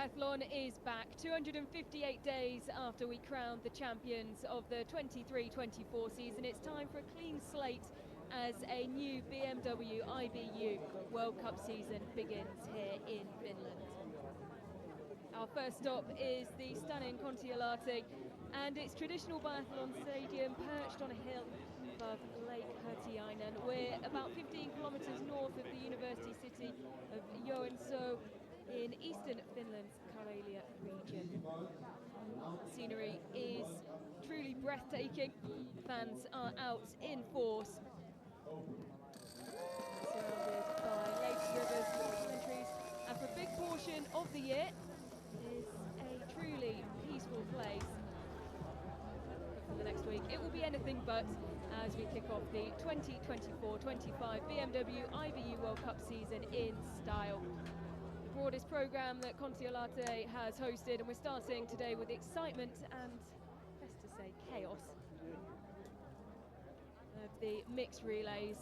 Biathlon is back 258 days after we crowned the champions of the 23-24 season. It's time for a clean slate as a new BMW IBU World Cup season begins here in Finland. Our first stop is the stunning Kontiolahti and its traditional biathlon stadium perched on a hill above Lake Hurtiainen. We're about 15 kilometres north of the university city of Joensuu in eastern Finland's Karelia region. The scenery is truly breathtaking. Fans are out in force, surrounded by lakes, rivers, promontories, and for a big portion of the year is a truly peaceful place. For the next week, it will be anything but as we kick off the 2024-25 BMW IBU World Cup season in style. The broadest programme that Kontiolahti has hosted, and we're starting today with excitement and, best to say, chaos of the mixed relays.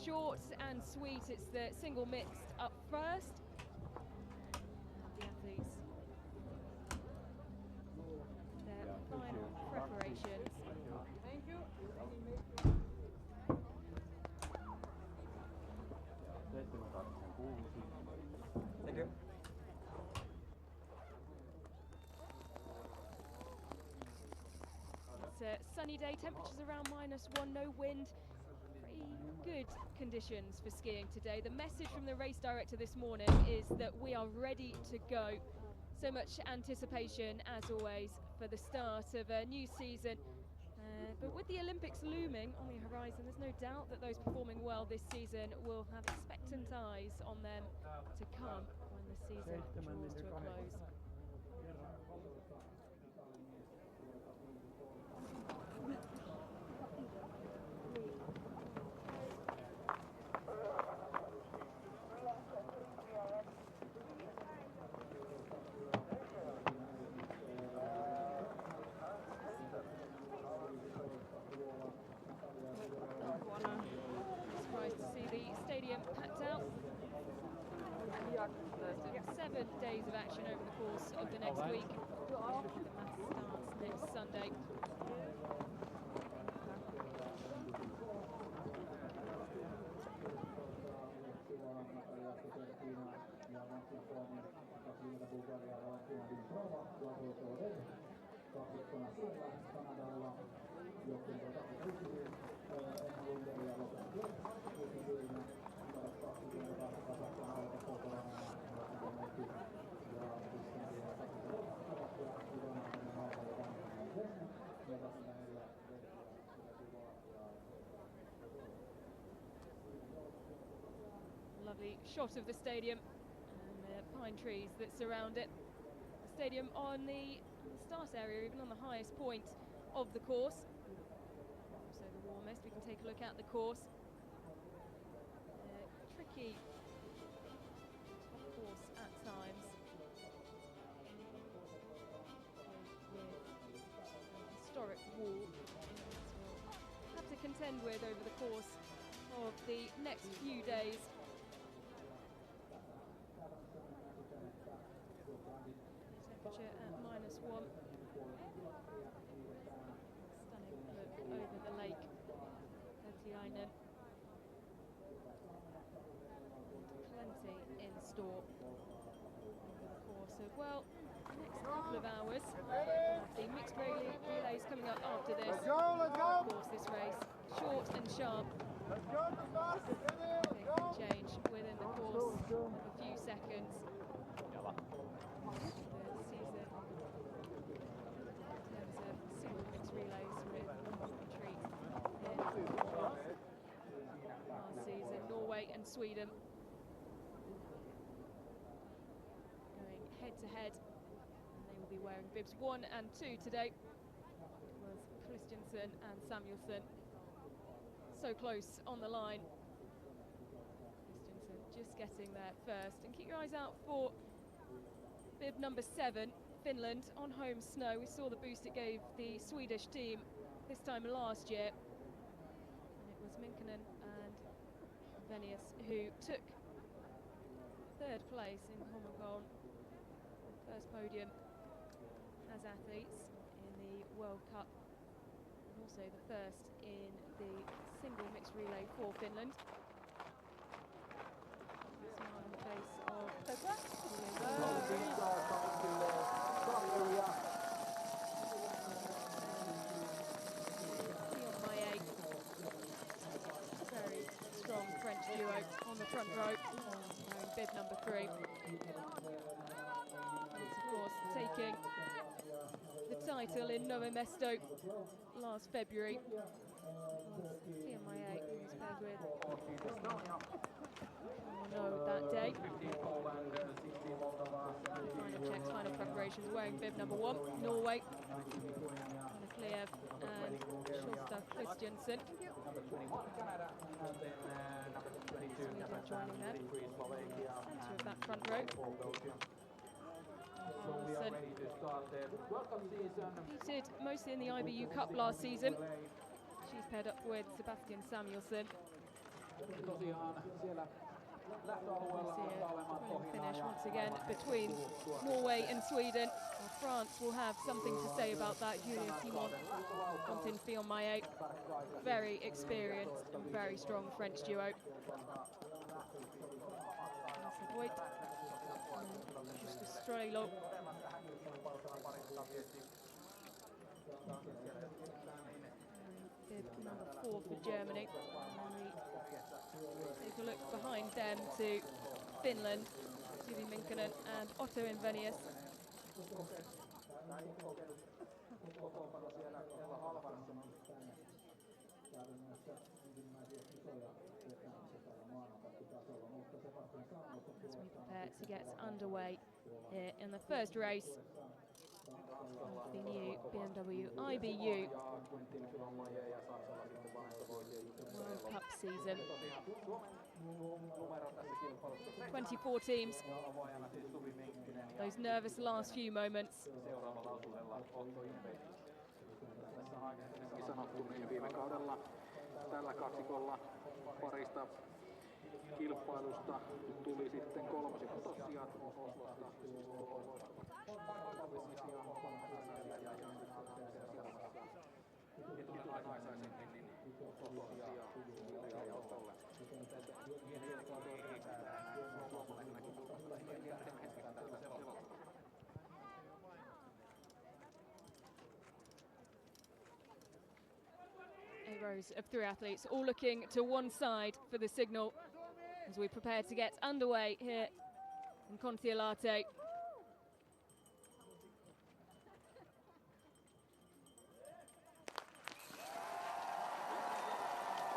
Short and sweet, it's the single mixed up first. The athletes, their final preparations. Thank you. Thank you. It's a sunny day, temperatures around -1, no wind. Pretty good conditions for skiing today. The message from the race director this morning is that we are ready to go. So much anticipation, as always, for the start of a new season. But with the Olympics looming on the horizon, there's no doubt that those performing well this season will have expectant eyes on them to come when the season draws to a close. Surprised to see the stadium packed out. 7 days of action over the course of the next week. The match starts next Sunday. Lovely shot of the stadium and the pine trees that surround it. The stadium on the start area, even on the highest point of the course. Also the warmest. We can take a look at the course. Tricky course at times. With a historic wall we'll have to contend with over the course of the next few days. Temperature at -1. Stunning look over the lake. Hurtiainen. Plenty in store over the course of, well, the next couple of hours. The mixed relays coming up after this. Let's go, let's go! Of course, this race, short and sharp. Let's go to start! It can change within the course of a few seconds. The season in terms of single mixed relays with retreat in last season. Norway and Sweden going head to head, and they will be wearing bibs 1 and 2 today. It was Christensen and Samuelsson so close on the line. Christensen just getting there first, and keep your eyes out for bib number 7, Finland, on home snow. We saw the boost it gave the Swedish team this time last year, and it was Minkkonen and Venius who took 3rd place in Holmenkollen first podium as athletes in the World Cup, and also the first in the single mixed relay for Finland. Smile on the face of very strong French duo on the front row, wearing bib number 3. Of course, taking the title in Nove Mesto last February. CMIA was paired with that day. Final checks, final preparations, wearing bib number 1, Norway. Kleev and Sjolstad Christiansen. Sweden joining them. Centre of that front row. Competed mostly in the IBU Cup last season. She's paired up with Sebastian Samuelsson. Brilliant finish once again between Norway and Sweden. Well, France will have something to say about that. Julia Simon, Kontiolahti, very experienced and very strong French duo. Strelo. Bib number 4 for Germany. Take a look behind them to Finland, Juvi Minkkinen and Otto Invenius. As we prepare to get underway here in the first race of the new BMW IBU World Cup season. 24 teams. Those nervous last few moments. Viime kaudella tällä kaksikolla parista kilpailusta tuli sitten kolmoset tosiaan Oslosta. A rows of 3 athletes all looking to one side for the signal as we prepare to get underway here in Kontiolahti.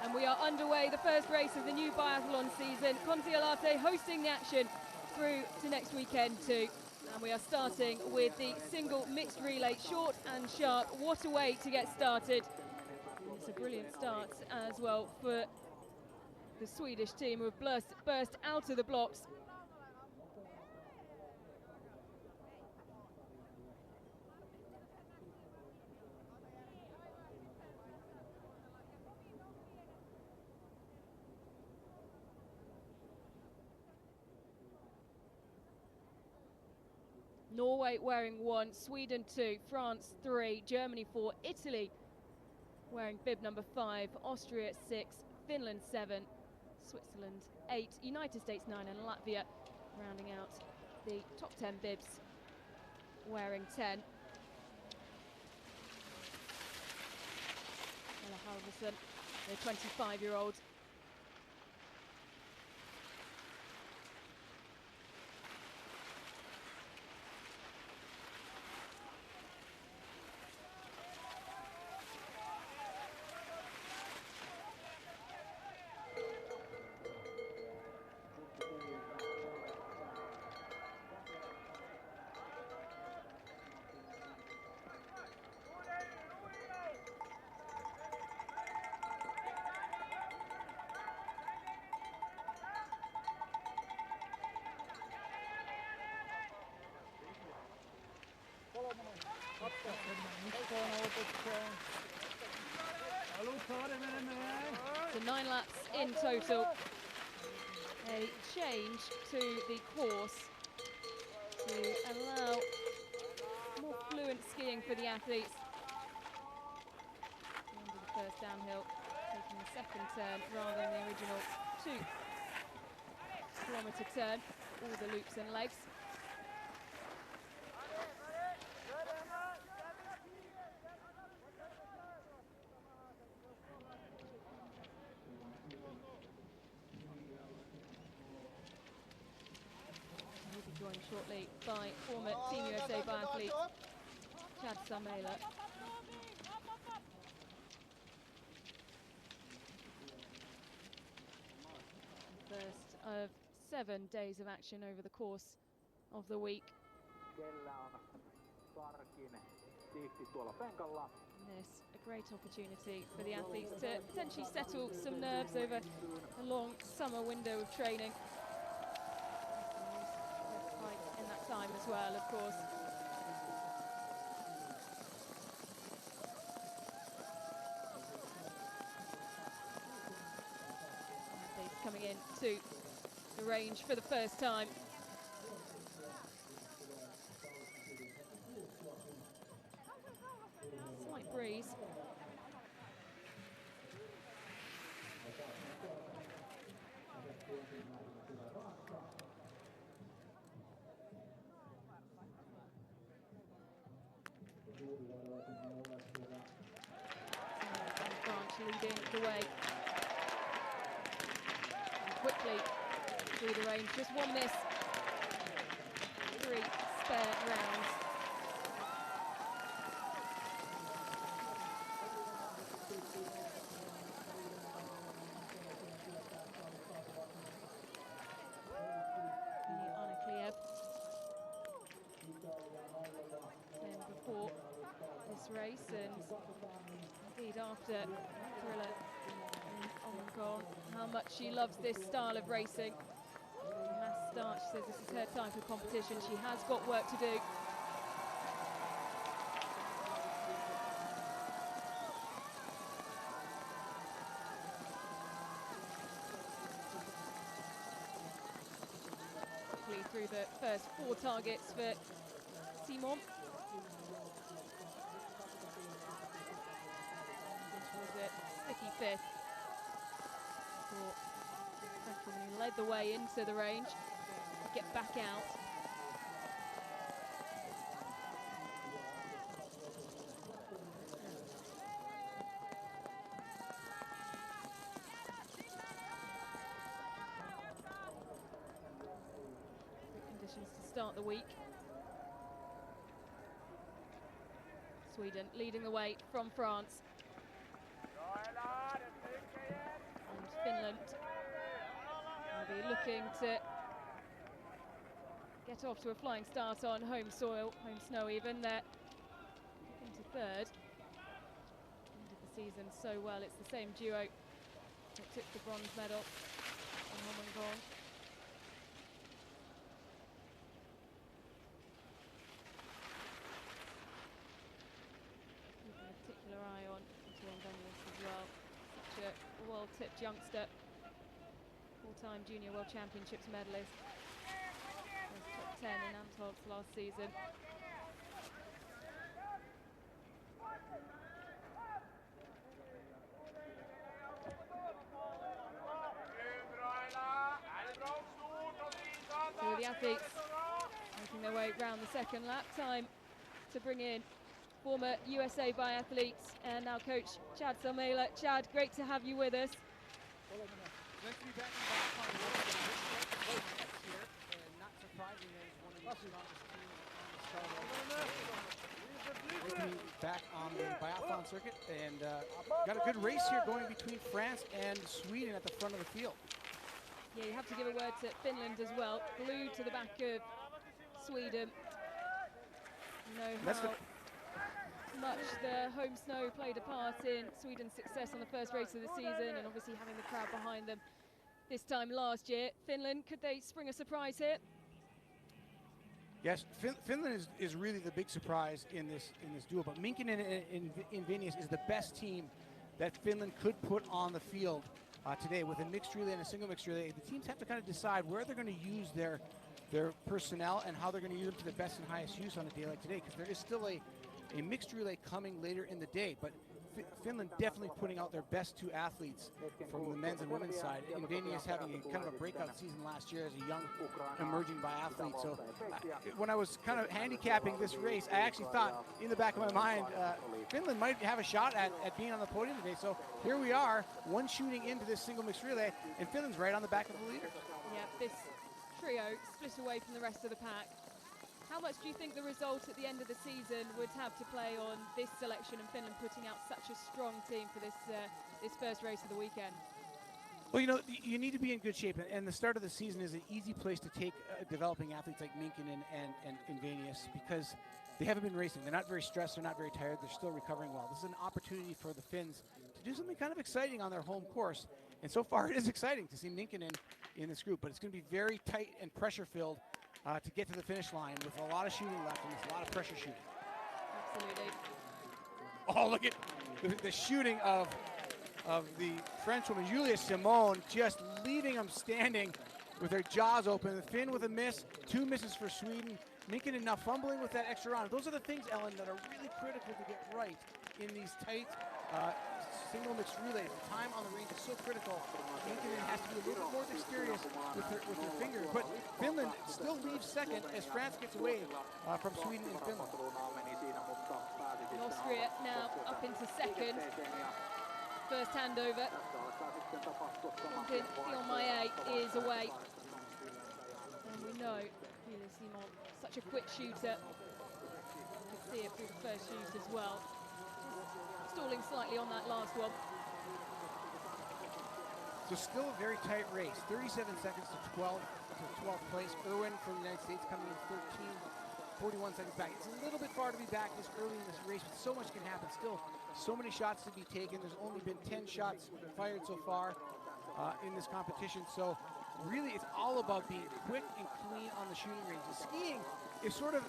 And we are underway, the first race of the new biathlon season. Kontiolahti hosting the action through to next weekend too. And we are starting with the single mixed relay, short and sharp. What a way to get started. It's a brilliant start as well for the Swedish team who have burst out of the blocks. Norway wearing 1, Sweden 2, France 3, Germany 4, Italy wearing bib number 5, Austria 6, Finland 7, Switzerland 8, United States 9 and Latvia rounding out the top 10 bibs wearing 10. Ella Halverson, the 25-year-old. So 9 laps in total. A change to the course to allow more fluent skiing for the athletes. The end of the first downhill, taking the second turn rather than the original 2-kilometre turn, all the loops and legs. He'll be joined shortly by former Team USA biathlete Chad Salmela. First of 7 days of action over the course of the week. And this a great opportunity for the athletes to potentially settle some nerves over a long summer window of training. In that time as well, of course. Athletes coming in to the range for the first time. Slight breeze. Leading the way. And quickly through the range, just one miss. 3 spare rounds. Then before this race and indeed after Thriller in Hong Kong, how much she loves this style of racing. Last start, she says this is her time for competition. She has got work to do. Quickly through the first 4 targets for Simon. Sticky 5th. Who led the way into the range. Get back out. Good conditions to start the week. Sweden leading the way from France. Finland will be looking to get off to a flying start on home soil, home snow even. They're into 3rd. Ended the season so well. It's the same duo that took the bronze medal in Hong Kong. Keeping a particular eye on Kontiolahti as well. Such a well-tipped youngster, full-time Junior World Championships medalist. Was top 10 in Antholz last season. So the athletes making their way round the second lap. Time to bring in former USA biathletes and now coach Chad Salmela. Chad, great to have you with us. Nice to be back in Biathlon next year, and not surprisingly, as one of the strongest teams on the start. Great to be back on the Biathlon circuit, and got a good race here going between France and Sweden at the front of the field. Yeah, you have to give a word to Finland as well. Glued to the back of Sweden. You know how much the home snow played a part in Sweden's success on the first race of the season, and obviously having the crowd behind them this time last year. Finland, could they spring a surprise here? Yes, Finland is really the big surprise in this duel, but Minkinen in Vilnius is the best team that Finland could put on the field today with a mixed relay and a single mixed relay. The teams have to kind of decide where they're going to use their their personnel and how they're going to use them to their best and highest use on a day like today, because there is still a mixed relay coming later in the day. But Finland definitely putting out their best two athletes from the men's and women's side. Invenius having a kind of a breakout season last year as a young emerging biathlete. So when I was kind of handicapping this race, I actually thought in the back of my mind, Finland might have a shot at being on the podium today. So here we are, one shooting into this single mixed relay, and Finland's right on the back of the leader. Yeah, this trio split away from the rest of the pack. How much do you think the result at the end of the season would have to play on this selection and Finland putting out such a strong team for this first race of the weekend? Well, you know, you need to be in good shape, and the start of the season is an easy place to take developing athletes like Minkinen and Invenius, because they haven't been racing. They're not very stressed, they're not very tired, they're still recovering well. This is an opportunity for the Finns to do something kind of exciting on their home course, and so far it is exciting to see Minkinen in this group, but it's going to be very tight and pressure-filled to get to the finish line with a lot of shooting left and it's a lot of pressure shooting. Absolutely. Oh, look at the shooting of the Frenchwoman, Julia Simone, just leaving them standing with their jaws open. The Finn with a miss, 2 misses for Sweden. Minkinen now fumbling with that extra round. Those are the things, Ellen, that are really critical to get right in these tight single mixed relays. The time on the range is so critical. Minkinen has to be a little bit more dexterous with her fingers. But Finland still leaves second as France gets away from Sweden and Finland. And Austria now up into second. First handover. Kontiolahti is away. And we know Julia Simon, such a quick shooter. You could see it through the first shoot as well. Stalling slightly on that last one. So still a very tight race. 37 seconds to 12th place. Irwin from the United States coming in 41 seconds back. It's a little bit far to be back this early in this race, but so much can happen. Still so many shots to be taken. There's only been 10 shots fired so far in this competition. So really it's all about being quick and clean on the shooting range. The skiing is sort of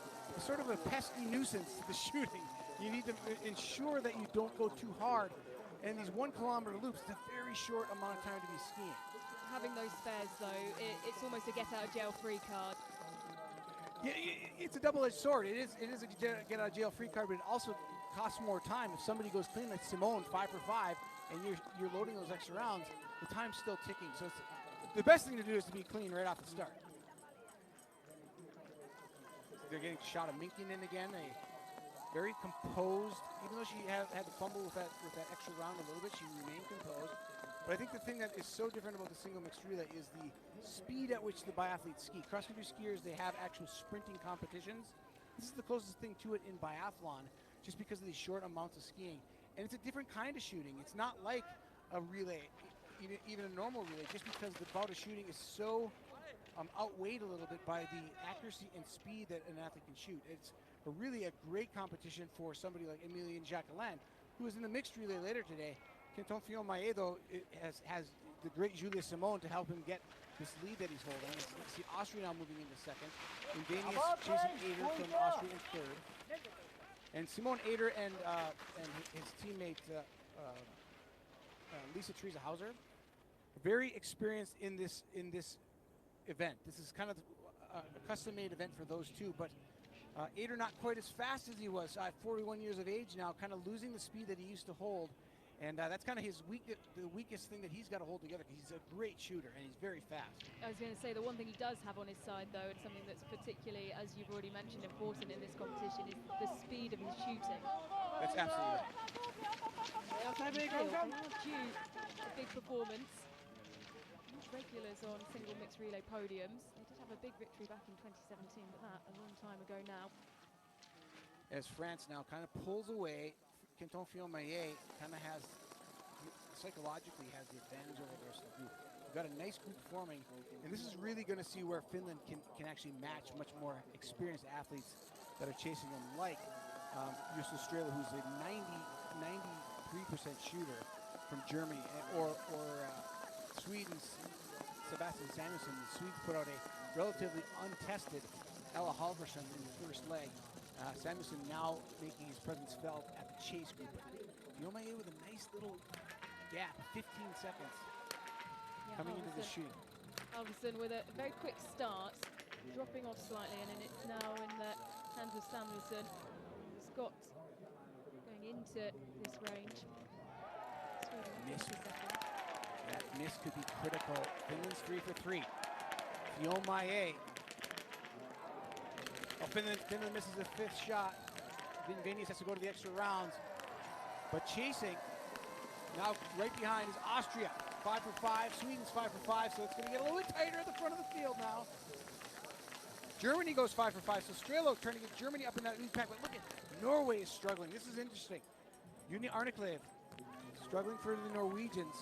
a pesky nuisance to the shooting. You need to ensure that you don't go too hard. And these 1 kilometer loops, it's a very short amount of time to be skiing. Having those spares though, it's almost a get out of jail free card. Yeah, it's a double-edged sword. It is a get out of jail free card, but it also costs more time. If somebody goes clean like Simone, 5 for 5, and you're loading those extra rounds, the time's still ticking. So the best thing to do is to be clean right off the start. They're getting a shot of Minkinen again. Very composed, even though she had to fumble with that extra round a little bit, she remained composed. But I think the thing that is so different about the single mixed relay is the speed at which the biathletes ski. Cross-country skiers, they have actual sprinting competitions. This is the closest thing to it in biathlon, just because of these short amounts of skiing. And it's a different kind of shooting. It's not like a relay, even a normal relay, just because the bout of shooting is so outweighed a little bit by the accuracy and speed that an athlete can shoot. It's really a great competition for somebody like Emilien Jacquelin, who is in the mixed relay later today. Kontiolahti, though, has the great Julia Simone to help him get this lead that he's holding. You see Austria now moving into second. Invenius chasing Ader from Austria in third. And Simone Ader and his teammate Lisa Teresa Hauser, very experienced in this event. This is kind of a custom-made event for those two, but Ader not quite as fast as he was at 41 years of age now, kind of losing the speed that he used to hold. And that's kind of the weakest thing that he's got to hold together, because he's a great shooter and he's very fast. I was going to say the one thing he does have on his side, though, and something that's particularly, as you've already mentioned, important in this competition, is the speed of his shooting. That's absolutely right. They are due a big performance. Not regulars on single mixed relay podiums. They did have a big victory back in 2017, but that a long time ago now. As France now kind of pulls away, Kontiolahti kind of psychologically has the advantage over the rest of the group. We've got a nice group forming, and this is really going to see where Finland can actually match much more experienced athletes that are chasing them, like Justus Strela, who's a 93% shooter from Germany, or Sweden's Sebastian Samuelsson. The Swedes put out a relatively untested Ella Halvarsson in the first leg. Samuelsson now making his presence felt at the chase group. Kontiolahti with a nice little gap, 15 seconds coming into the shooting. Halvarsson with a very quick start. dropping off slightly, and then it's now in the hands of Samuelson. Scott going into this range. Miss. That miss could be critical. Finland's 3 for 3. Fiolmaye. Oh, Finland misses the 5th shot. Venius has to go to the extra rounds. But chasing, now right behind is Austria. 5 for 5. Sweden's 5 for 5, so it's going to get a little bit tighter at the front of the field now. Germany goes 5 for 5, so Strelo trying to get Germany up in that lead pack. But look at Norway is struggling. This is interesting. Uni Arneklev struggling for the Norwegians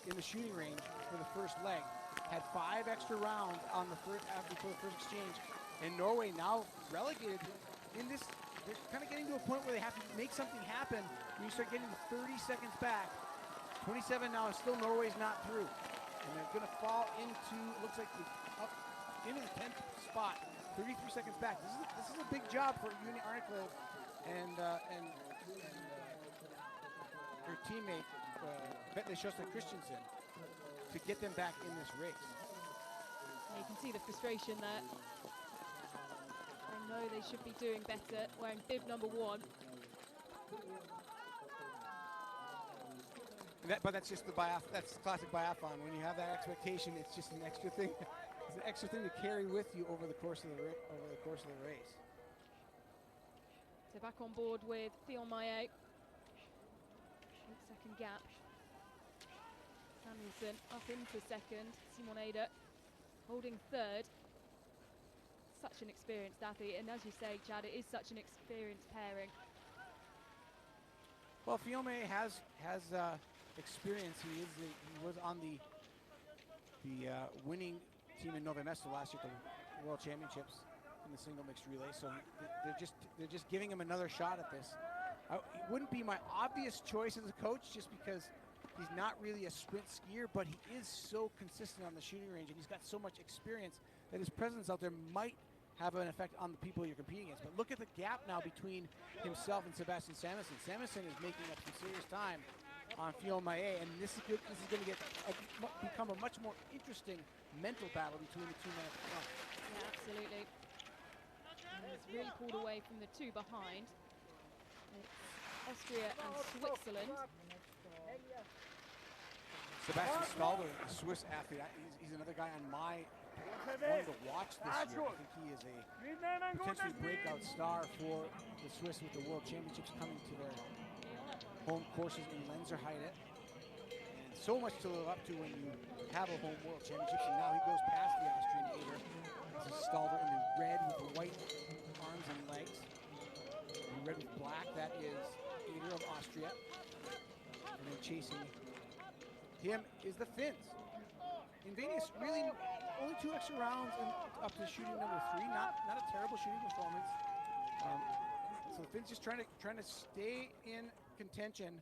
in the shooting range for the first leg. Had 5 extra rounds on the first before the first exchange, and Norway now relegated in this. They're kind of getting to a point where they have to make something happen. When you start getting 30 seconds back, 27 now, and still Norway's not through, and they're going to fall into. It looks like up into the 10th spot. 33 seconds back. This is a big job for Uni Arneklev and her teammate Vetle Schuster Christensen to get them back in this race. You can see the frustration there. They know they should be doing better, wearing bib number 1. But that's just that's classic biathlon. When you have that expectation, it's just an extra thing. It's an extra thing to carry with you over the course of the race. So back on board with Fiolmaye. 8-second gap. Samuelson up into second. Simon Eder holding third. Such an experienced athlete, and as you say, Chad, it is such an experienced pairing. Well, Fiolmaye has experience. He was on the winning team in Nove Mesto last year at the World Championships in the single mixed relay. So they're just giving him another shot at this. It wouldn't be my obvious choice as a coach, just because he's not really a sprint skier, but he is so consistent on the shooting range, and he's got so much experience that his presence out there might have an effect on the people you're competing against. But look at the gap now between himself and Sebastian Samuelson. Samuelson is making up some serious time on Fiolmaye, and this is good. This is going to become a much more interesting mental battle between the two men at the front. Yeah, absolutely. And he's really pulled away from the two behind. It's Austria and Switzerland. Sebastian Stalder, a Swiss athlete, he's another guy on my wanting to watch this year. I think he is a potentially breakout star for the Swiss with the World Championships coming to their home courses in Lenzerheide. And so much to live up to when you have a home World Championships, and now he goes past the Austrian Eder. This is Stalder in the red with the white arms and legs. In red with black, that is Eder of Austria. And then chasing him is the Finns. In Venius, really only 2 extra rounds and up to shooting number 3. Not a terrible shooting performance. So the Finns just trying to stay in contention.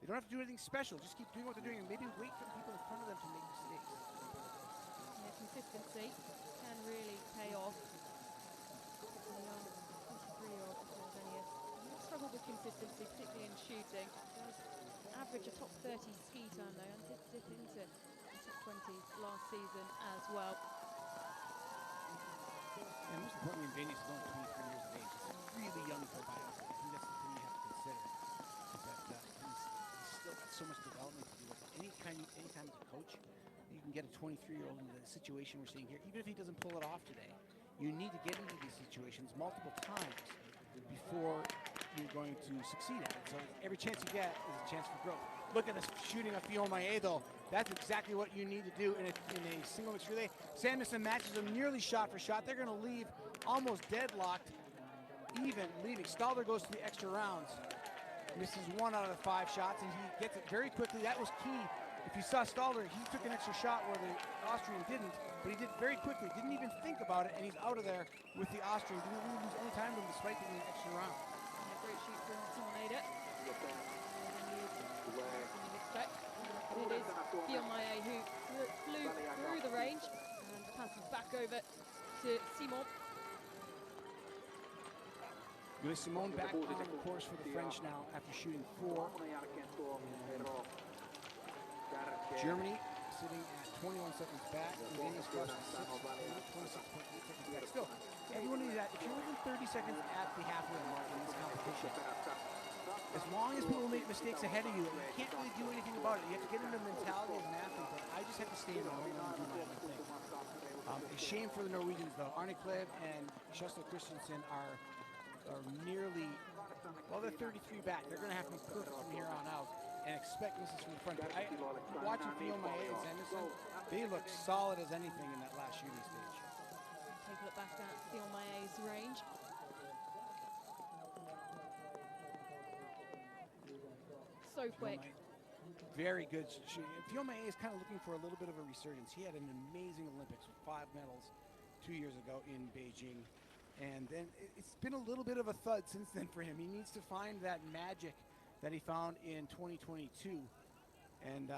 They don't have to do anything special. Just keep doing what they're doing, and maybe wait for the people in front of them to make mistakes. Yeah, consistency can really pay off. The young 23-year-old Slovenian struggled with consistency, particularly in shooting. Does average a top 30 ski time though, and did dip into the top 20 last season as well. And most importantly, in Venius is only 23 years of age. It's really young for biathlon. I think that's the thing you have to consider. That he's still got so much development to do. Anytime as a coach, you can get a 23-year-old into the situation we're seeing here. Even if he doesn't pull it off today, you need to get into these situations multiple times before you're going to succeed at it. So every chance you get is a chance for growth. Look at this shooting of Fiolmaye though. That's exactly what you need to do in a single mixed relay. Samuelson matches him nearly shot for shot. They're going to leave almost deadlocked, even leaving. Stalder goes to the extra rounds. Misses 1 out of the 5 shots, and he gets it very quickly. That was key. If you saw Stalder, he took an extra shot where the Austrian didn't, but he did very quickly. Didn't even think about it, and he's out of there with the Austrian. Didn't really lose any time to him despite being an extra round. Yeah, great shoot from Simon Eder. It is Fiolmaye who flew through the range and passes back over to Simon. Louis Simon back on the course for the French now after shooting 4. Germany sitting at 21 seconds back. And Daniel Strauss is 26.8 seconds back. Still, everyone needs that. If you're within 30 seconds at the halfway mark in this competition, as long as people make mistakes ahead of you, you can't really do anything about it. You have to get into the mentality as an athlete, but I just have to stay in the moment and do my own thing. A shame for the Norwegians, though. Arne Klev and Kjetil Christensen are nearly, well, they're 33 back. They're going to have to be perfect from here on out and expect misses from the front. Watching Fiona and Sanderson, they look solid as anything in that last shooting stage. Take a look back at Fiona range. So quick. Very good. Fiona is kind of looking for a little bit of a resurgence. He had an amazing Olympics with 5 medals 2 years ago in Beijing. And then it's been a little bit of a thud since then for him. He needs to find that magic that he found in 2022. And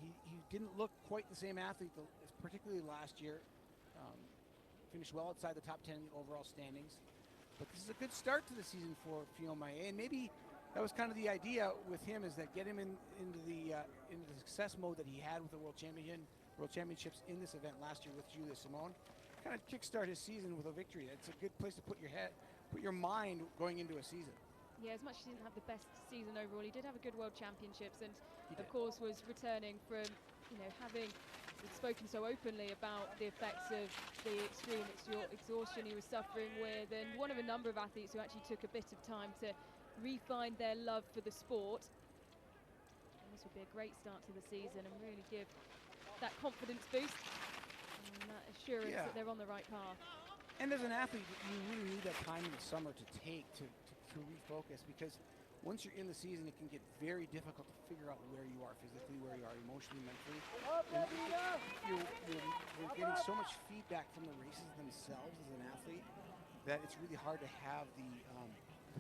he didn't look quite the same athlete, particularly last year. Finished well outside the top 10 in the overall standings. But this is a good start to the season for Fiona. And maybe that was kind of the idea with him, is that get him into the success mode that he had with the World Championships in this event last year with Julia Simone. Kind of kickstart his season with a victory. It's a good place to put your mind going into a season. Yeah, as much as he didn't have the best season overall, he did have a good World Championships, and of course was returning from, having spoken so openly about the effects of the extreme exhaustion he was suffering with, and one of a number of athletes who actually took a bit of time to refine their love for the sport. And this would be a great start to the season and really give that confidence boost and that assurance that they're on the right path. And as an athlete, you really need that time in the summer to take to refocus, because once you're in the season, it can get very difficult to figure out where you are physically, where you are emotionally, mentally. You're getting so much feedback from the races themselves as an athlete that it's really hard to have the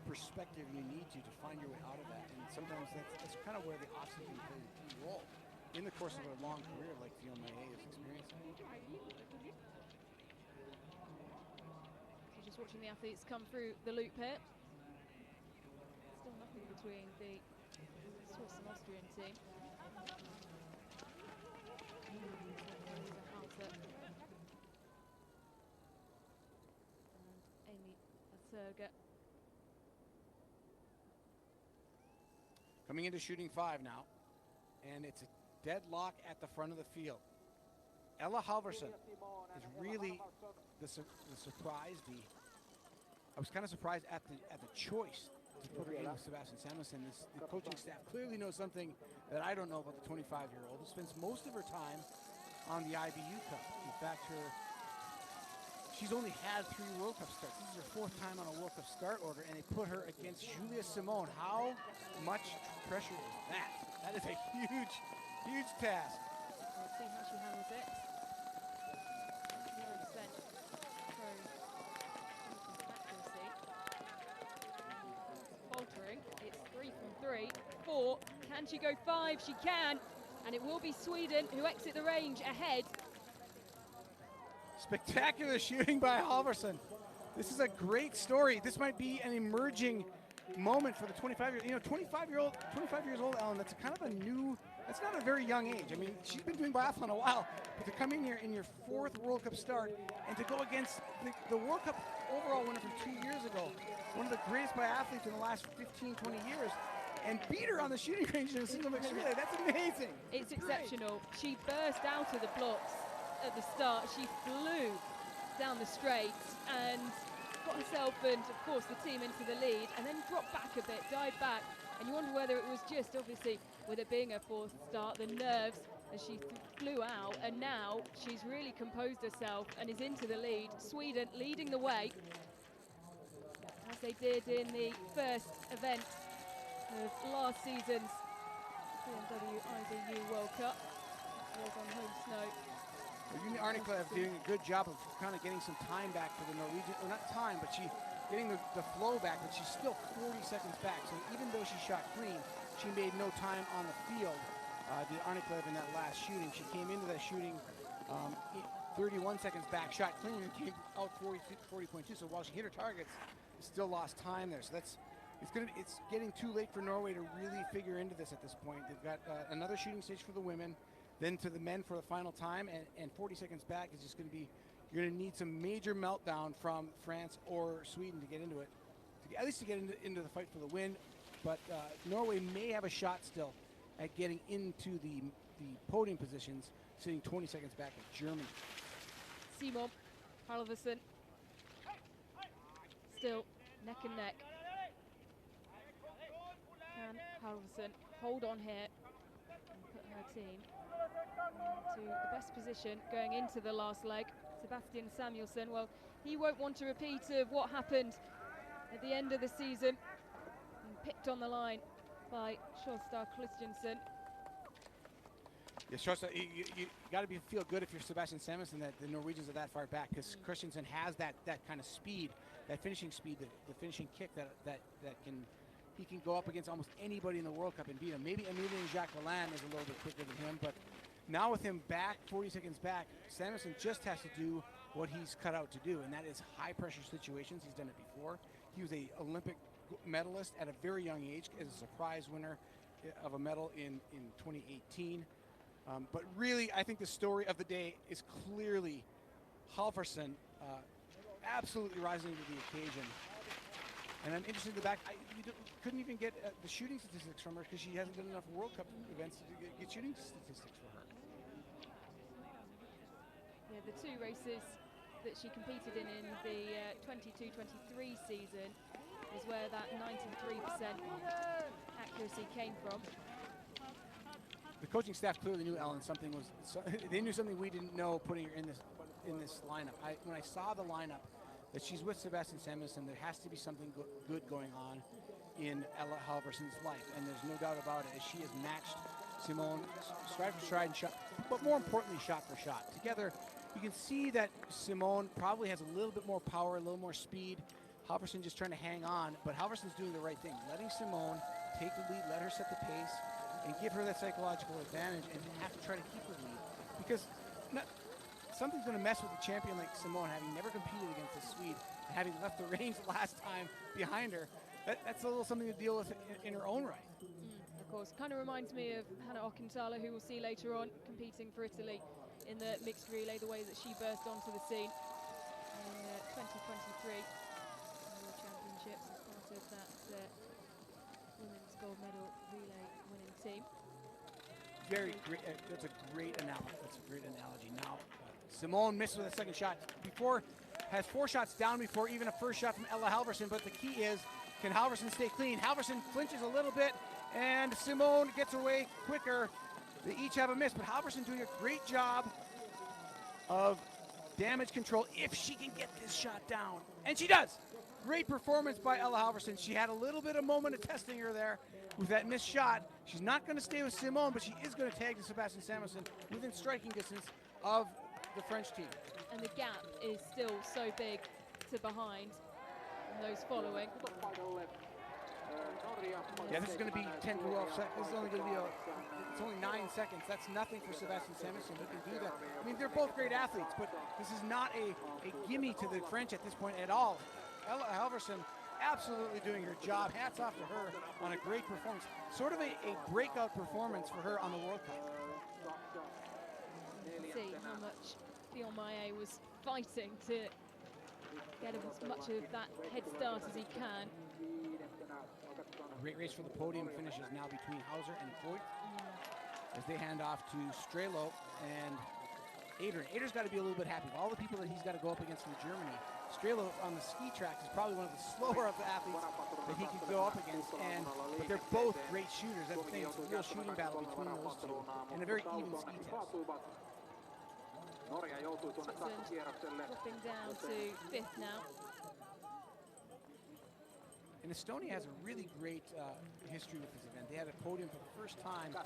perspective you need to find your way out of that. And sometimes that's kind of where the off-season plays a key role in the course of a long career like Fiona is experiencing. So just watching the athletes come through the loop here. Still nothing between the Swiss and Austrian team. And Amy Serga. Coming into shooting 5 now, and it's a deadlock at the front of the field. Ella Halvorsen is really the surprise. I was kind of surprised at the choice to put her in with Sebastian Samuelson. The coaching staff clearly knows something that I don't know about the 25-year-old, who spends most of her time on the IBU Cup. In fact, she's only had 3 World Cup starts. This is her 4th time on a World Cup start order, and they put her against Julia Simone. How much pressure is that? That is a huge, huge task. Let's see how she handles it. 0% accuracy. Faltering. It's 3 from 3. 4. Can she go 5? She can. And it will be Sweden who exit the range ahead. Spectacular shooting by Halvorsen. This is a great story. This might be an emerging moment for the 25-year-old. 25 years old, Ellen, that's kind of that's not a very young age. I mean, she's been doing biathlon a while, but to come in here in your 4th World Cup start and to go against the World Cup overall winner from 2 years ago, one of the greatest biathletes in the last 15, 20 years, and beat her on the shooting range in a single mixed relay. That's amazing. It's exceptional. She burst out of the blocks at the start. She flew down the straight and got herself and, of course, the team into the lead, and then dropped back a bit, dived back, and you wonder whether it was just, obviously, with it being her 4th start, the nerves as she flew out, and now she's really composed herself and is into the lead. Sweden leading the way, as they did in the first event of last season's BMW IBU World Cup. It was on home snow. Arne Klev doing a good job of kind of getting some time back for the Norwegian, or not time, but she getting the flow back, but she's still 40 seconds back. So even though she shot clean, she made no time on the field. Did Arne Klev in that last shooting. She came into that shooting 31 seconds back, shot clean, and came out 40.2. So while she hit her targets, still lost time there. So it's getting too late for Norway to really figure into this at this point. They've got another shooting stage for the women. then to the men for the final time, and 40 seconds back is just going to be, you're going to need some major meltdown from France or Sweden to get into it, at least to get into the fight for the win. But Norway may have a shot still at getting into the podium positions, sitting 20 seconds back of Germany. Simon Halvorsen still neck and neck. Can Halvorsen hold on here and put her team to the best position going into the last leg? Sebastian Samuelsson, well, he won't want a repeat of what happened at the end of the season, and picked on the line by Sjostad Christiansen. Yeah, Sjostad, you got to feel good if you're Sebastian Samuelsson that the Norwegians are that far back, because Christiansen has that kind of speed, that finishing speed, the finishing kick that he can go up against almost anybody in the World Cup and beat him. Maybe Emilien Jacques Lalande is a little bit quicker than him, but now with him back, 40 seconds back, Samuelsson just has to do what he's cut out to do, and that is high pressure situations. He's done it before. He was a Olympic medalist at a very young age as a surprise winner of a medal in 2018. But really, I think the story of the day is clearly Halvorsen absolutely rising to the occasion. And I'm interested in the back. We couldn't even get the shooting statistics from her because she hasn't done enough World Cup events to get shooting statistics for her. Yeah, the two races that she competed in the 22-23 season was where that 93% accuracy came from. The coaching staff clearly knew Ellen they knew something we didn't know putting her in this lineup. When I saw the lineup that she's with Sebastian Samuelsson, there has to be something good going on in Ella Halvorsen's life, and there's no doubt about it, as she has matched Simone stride for stride and shot, but more importantly, shot for shot. Together, you can see that Simone probably has a little bit more power, a little more speed. Halvorsen just trying to hang on, but Halvorsen's doing the right thing, letting Simone take the lead, let her set the pace, and give her that psychological advantage, and have to try to keep the lead. Because something's going to mess with a champion like Simone, having never competed against a Swede, and having left the reins last time behind her. That's a little something to deal with in her own right. Of course, kind of reminds me of Hannah Ockenthaler, who we'll see later on, competing for Italy in the mixed relay, the way that she burst onto the scene in 2023 World Championships as part of that women's gold medal relay winning team. Very great. That's a great analogy. That's a great analogy. Now, Simone missed with a second shot. Has 4 shots down before even a first shot from Ella Halvorsen. But the key is, can Halvorsen stay clean? Halvorsen flinches a little bit, and Simone gets away quicker. They each have a miss, but Halvorsen doing a great job of damage control if she can get this shot down, and she does. Great performance by Ella Halvorsen. She had a little bit of moment of testing her there with that missed shot. She's not going to stay with Simone, but she is going to tag to Sebastian Samuelsson within striking distance of the French team. And the gap is still so big to behind and those following. Yeah, this is going to be 10 to 12 seconds. This is only going to be it's only 9 seconds. That's nothing for Sebastian Samuelsson, who can do that. I mean, they're both great athletes, but this is not a gimme to the French at this point at all. Ella Halvorsen absolutely doing her job. Hats off to her on a great performance. Sort of a breakout performance for her on the World Cup. See how much Fillon Maillet was fighting to get as much of that head start as he can. Great race for the podium finishes now between Hauser and Voigt as they hand off to Strelo and Adrian. Adrian's got to be a little bit happy. Of all the people that he's got to go up against from Germany, Strelo on the ski tracks is probably one of the slower of the athletes that he could go up against. But they're both great shooters. That's the thing. It's a real shooting battle between those two and a very even ski test. Dropping down to 5th now. And Estonia has a really great history with this event. They had a podium for the first time 2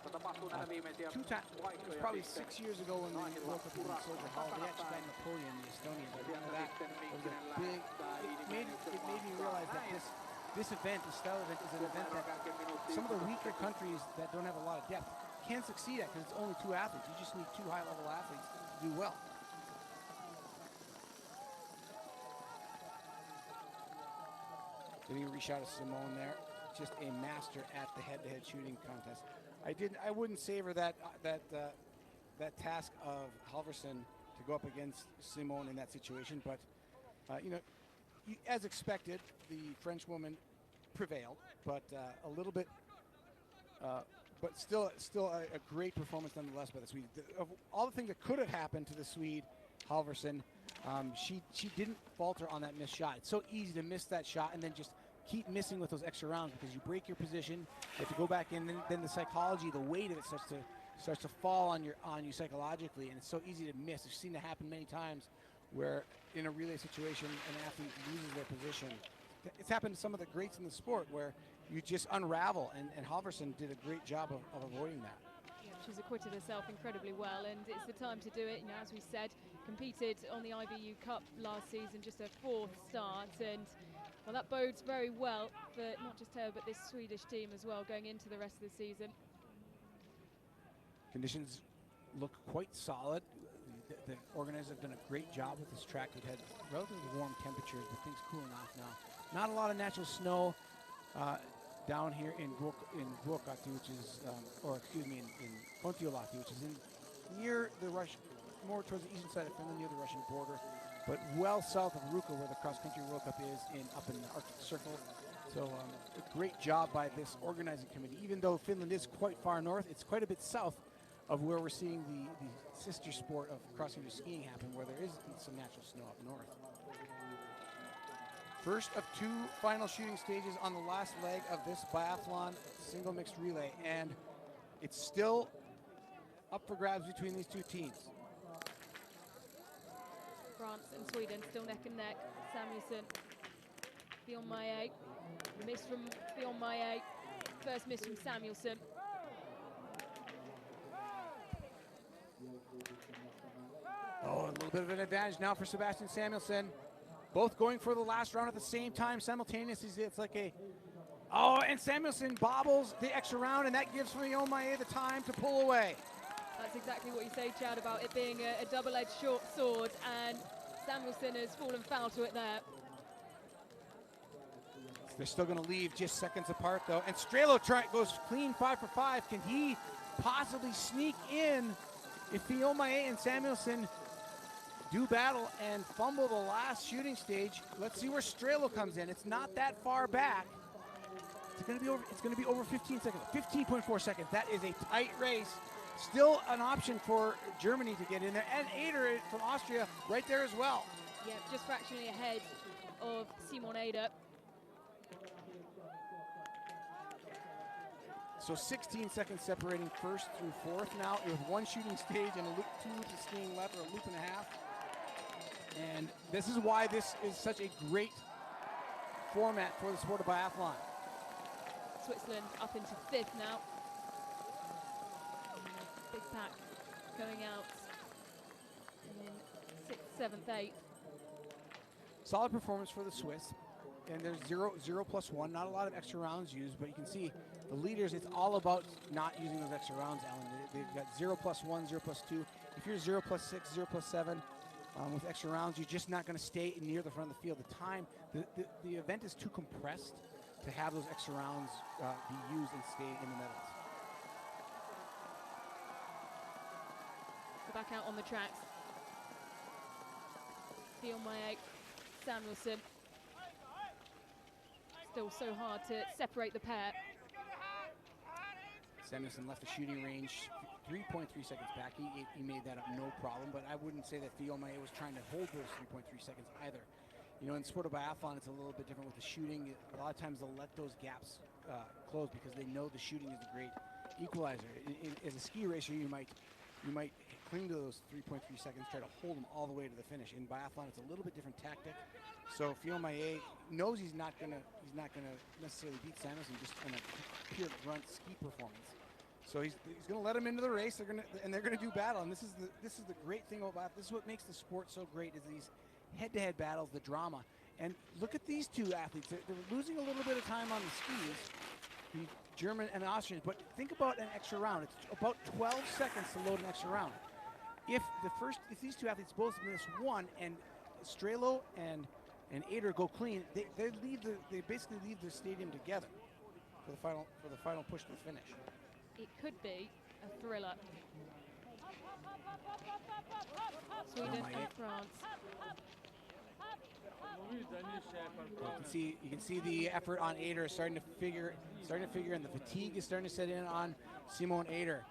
times. It was probably 6 years ago when the World Cup was in Soldier Hall. They actually got in the podium, the Estonians. I remember that. It was a big. It made me realize that this event, this style event, is an event that some of the weaker countries that don't have a lot of depth can succeed at, because it's only 2 athletes. You just need 2 high-level athletes to do well. Getting a reshot of Simone there, just a master at the head-to-head shooting contest. I wouldn't savor that that task of Halverson to go up against Simone in that situation, but you know, as expected, the French woman prevailed, but a little bit, but still a great performance nonetheless by the Swede. Of all the things that could have happened to the Swede, Halverson, she didn't falter on that missed shot. It's so easy to miss that shot and then just keep missing with those extra rounds because you break your position, you have to go back in, then the psychology, the weight of it starts to fall on you psychologically, and it's so easy to miss. I've seen it happen many times where in a relay situation an athlete loses their position. It's happened to some of the greats in the sport where you just unravel, and Halverson did a great job of avoiding that. Yeah, she's acquitted herself incredibly well, and it's the time to do it. You know, as we said, competed on the IBU Cup last season, just her 4th start, and well, that bodes very well for not just her but this Swedish team as well going into the rest of the season. Conditions look quite solid. The organizers have done a great job with this track. We've had relatively warm temperatures, but things cooling off now. Not a lot of natural snow down here in Biathlon, which is, in Kontiolahti, which is near the Russian, more towards the eastern side of Finland, near the Russian border, but well south of Ruka, where the Cross Country World Cup is, up in the Arctic Circle. So a great job by this organizing committee. Even though Finland is quite far north, it's quite a bit south of where we're seeing the sister sport of cross-country skiing happen, where there is some natural snow up north. First of 2 final shooting stages on the last leg of this biathlon single mixed relay, and it's still up for grabs between these 2 teams. France and Sweden still neck and neck. Samuelsson, Bionmaye, miss from Bionmaye, first miss from Samuelsson. Oh, a little bit of an advantage now for Sebastian Samuelsson. Both going for the last round at the same time, simultaneously. It's like and Samuelsson bobbles the extra round, and that gives Bionmaye the time to pull away. That's exactly what you say, Chad, about it being a double-edged short sword, and Samuelsson has fallen foul to it there. They're still going to leave just seconds apart, though. And Strelo goes clean 5 for 5. Can he possibly sneak in if Bionmaye and Samuelsson do battle and fumble the last shooting stage? Let's see where Strelo comes in. It's not that far back. It's going to be over 15 seconds. 15.4 seconds. That is a tight race. Still an option for Germany to get in there, and Eder from Austria right there as well. Yeah, just fractionally ahead of Simon Eder. So 16 seconds separating first through 4th now, with 1 shooting stage and a loop 2 to skiing left, or a loop and a half. And this is why this is such a great format for the sport of biathlon. Switzerland up into 5th now. Big pack going out in 6th, 7th, 8th. Solid performance for the Swiss. And there's 0+1, not a lot of extra rounds used, but you can see the leaders, it's all about not using those extra rounds, Ellen. They've got 0+1, 0+2. If you're 0+6, 0+7 with extra rounds, you're just not going to stay near the front of the field. The event is too compressed to have those extra rounds be used and stay in the medals. So back out on the tracks. Bionmaye, Samuelsson. Still so hard to separate the pair. Samuelsson left the shooting range 3.3 seconds back. He made that up no problem, but I wouldn't say that Bionmaye was trying to hold those 3.3 seconds either. You know, in sport of biathlon, it's a little bit different with the shooting. A lot of times they'll let those gaps close because they know the shooting is the great equalizer. As a ski racer, you might cling to those 3.3 seconds, try to hold them all the way to the finish. In biathlon, it's a little bit different tactic. So Bionmaye knows he's not gonna necessarily beat Samuelsson just on a pure grunt ski performance. So he's gonna let him into the race. They're gonna do battle. And this is the great thing about this is what makes the sport so great, is these head-to-head battles, the drama. And look at these 2 athletes. They're losing a little bit of time on the skis, the German and Austrians. But think about an extra round. It's about 12 seconds to load an extra round. If these 2 athletes both miss 1 and Strelo and Eder go clean, they basically leave the stadium together for the final push to the finish. It could be a thriller. Sweden and France. You can see the effort on Eder starting to figure, and the fatigue is starting to set in on Simon Eder.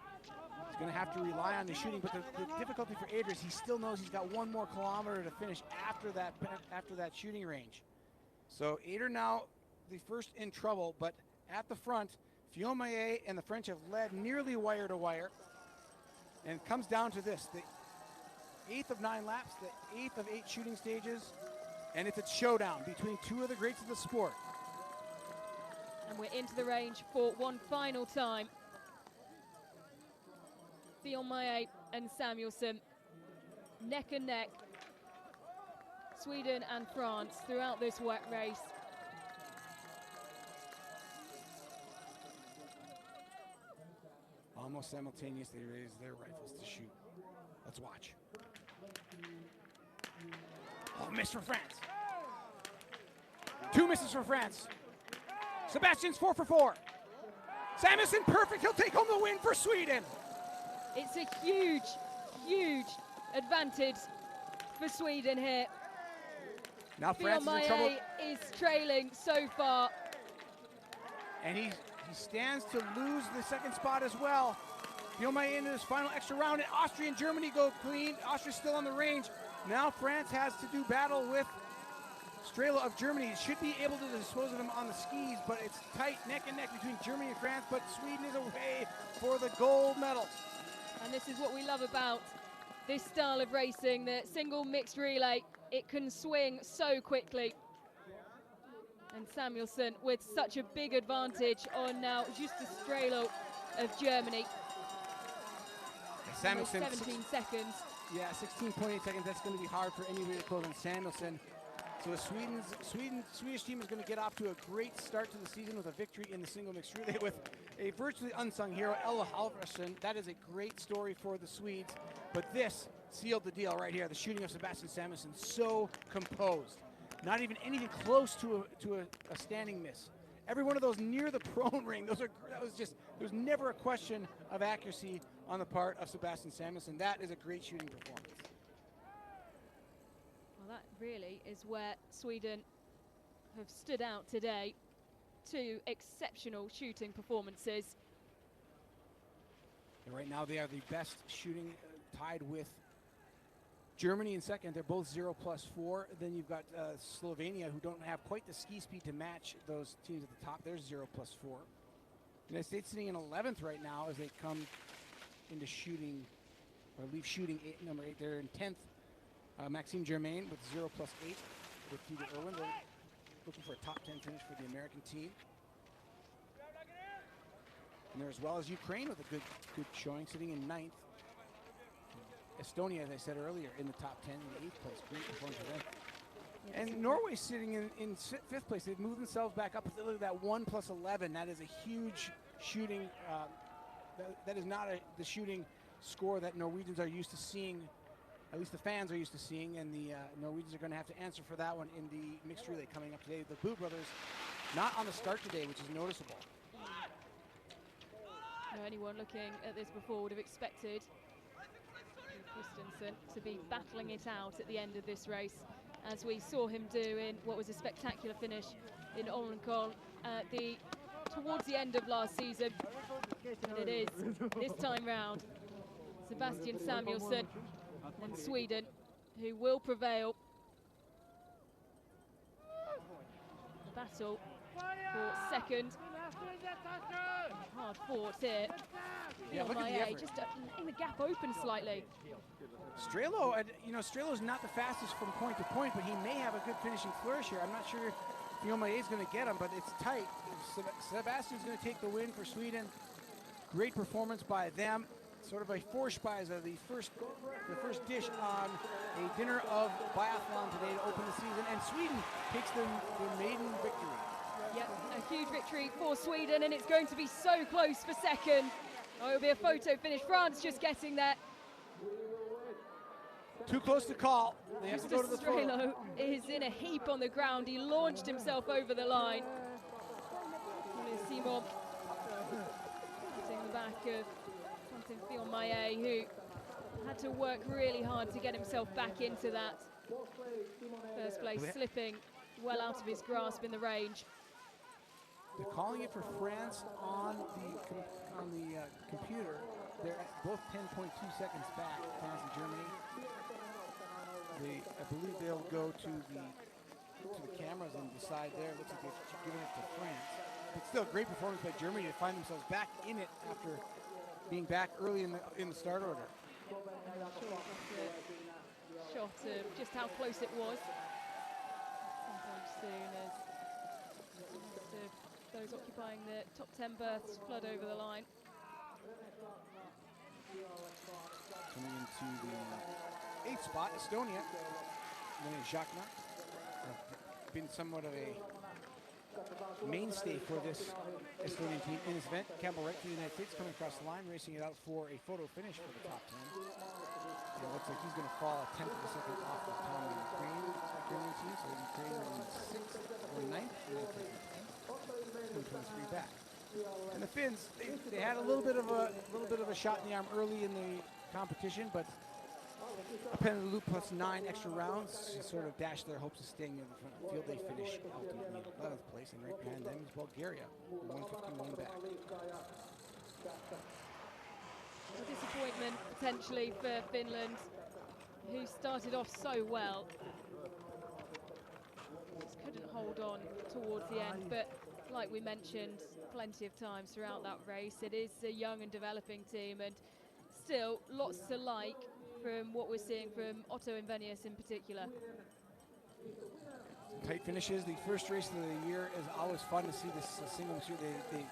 He's going to have to rely on the shooting, but the difficulty for Eder is he still knows he's got 1 more kilometer to finish after that shooting range. So Eder now the first in trouble, but at the front, Fillon-Maillet and the French have led nearly wire to wire, and it comes down to this: the 8th of 9 laps, the 8th of 8 shooting stages. And it's a showdown between 2 of the greats of the sport. And we're into the range for one final time. Fillon-Maillet and Samuelsson, neck and neck. Sweden and France throughout this wet race. Almost simultaneously raise their rifles to shoot. Let's watch. Oh, miss for France. 2 misses for France. Sebastian's 4 for 4. Samuelsson perfect. He'll take home the win for Sweden. It's a huge, huge advantage for Sweden here. Now France is in trouble. Fillon-Maillet is trailing so far. And he stands to lose the 2nd spot as well. Fillon-Maillet into his final extra round, and Austria and Germany go clean. Austria's still on the range. Now France has to do battle with Strelo of Germany. Should be able to dispose of him on the skis, but it's tight neck and neck between Germany and France, but Sweden is away for the gold medal. And this is what we love about this style of racing, the single mixed relay. It can swing so quickly. And Samuelsson with such a big advantage on now Justus Strelo of Germany. Samuelsson, 17 seconds. Yeah, 16.8 seconds. That's going to be hard for anybody to close on Samuelsson. So the Swedish team is going to get off to a great start to the season with a victory in the single mixed relay with a virtually unsung hero, Ella Halvarsson. That is a great story for the Swedes. But this sealed the deal right here. The shooting of Sebastian Samuelsson, so composed. Not even anything close to a standing miss. Every one of those near the prone ring, there was never a question of accuracy on the part of Sebastian Samuelsson. That is a great shooting performance. Well, that really is where Sweden have stood out today. 2 exceptional shooting performances. And right now they are the best shooting, tied with Germany in second. They're both 0+4. Then you've got Slovenia, who don't have quite the ski speed to match those teams at the top. They're 0+4. United States sitting in 11th right now as they come into shooting, or leave shooting number 8. They're in 10th. Maxime Germain with 0+8 with Tiga Irwin. They're looking for a top 10 finish for the American team. And they're as well as Ukraine with a good showing, sitting in 9th. Estonia, as I said earlier, in the top 10 in 8th place. Great performance for them. And Norway's sitting in 5th place. They've moved themselves back up. Look at that 1+11. That is a huge shooting. That is not the shooting score that Norwegians are used to seeing. At least the fans are used to seeing, and the Norwegians are going to have to answer for that one in the mixed relay coming up today. The Boo brothers not on the start today, which is noticeable. Anyone looking at this before would have expected Christensen to be battling it out at the end of this race, as we saw him do in what was a spectacular finish in Holmenkollen towards the end of last season. And it is this time round Sebastian Samuelsson and Sweden who will prevail. The battle for second. Hard fought here. Yeah, look at the effort. Just letting the gap open slightly. Strelo, Strelo's not the fastest from point to point, but he may have a good finishing flourish here. I'm not sure if Fillon-Maillet is going to get him, but it's tight. Sebastian's going to take the win for Sweden. Great performance by them. Sort of a Vorspeise, the first dish on a dinner of biathlon today to open the season, and Sweden takes the maiden victory. Yep, a huge victory for Sweden, and it's going to be so close for second. Oh, it'll be a photo finish. France just getting there. Too close to call. They have to go to the photo. Strelo is in a heap on the ground. He launched himself over the line. Simon hitting the back of Fillon-Maillet, who had to work really hard to get himself back into that first place, slipping well out of his grasp in the range. They're calling it for France on the computer. They're at both 10.2 seconds back, France and Germany. I believe they'll go to the cameras and decide there. It looks like they're giving it to France. But still, a great performance by Germany to find themselves back in it after being back early in the start order. Shot of just how close it was. Some point soon as those occupying the top 10 berths flood over the line. Coming into the 8th spot, Estonia. Lena Zhakna. Been somewhat of a mainstay for this Estonian team in this event. Campbell Wright for the United States coming across the line, racing it out for a photo finish for the top 10. It looks like he's going to fall a tenth of a second off the time of the Ukrainian team, so Ukraine in 6th or 9th, and 23 back. And the Finns, they had a little bit of a shot in the arm early in the competition, but a pen in the loop plus 9 extra rounds sort of dashed their hopes of staying in the front of the field. They finished ultimately in 11th place, and right behind them is Bulgaria, 151 back. A disappointment potentially for Finland, who started off so well. Just couldn't hold on towards the end, but like we mentioned plenty of times throughout that race, it is a young and developing team, and still lots to like from what we're seeing from Otto and Venius in particular. Tight finishes. The first race of the year is always fun to see this single. The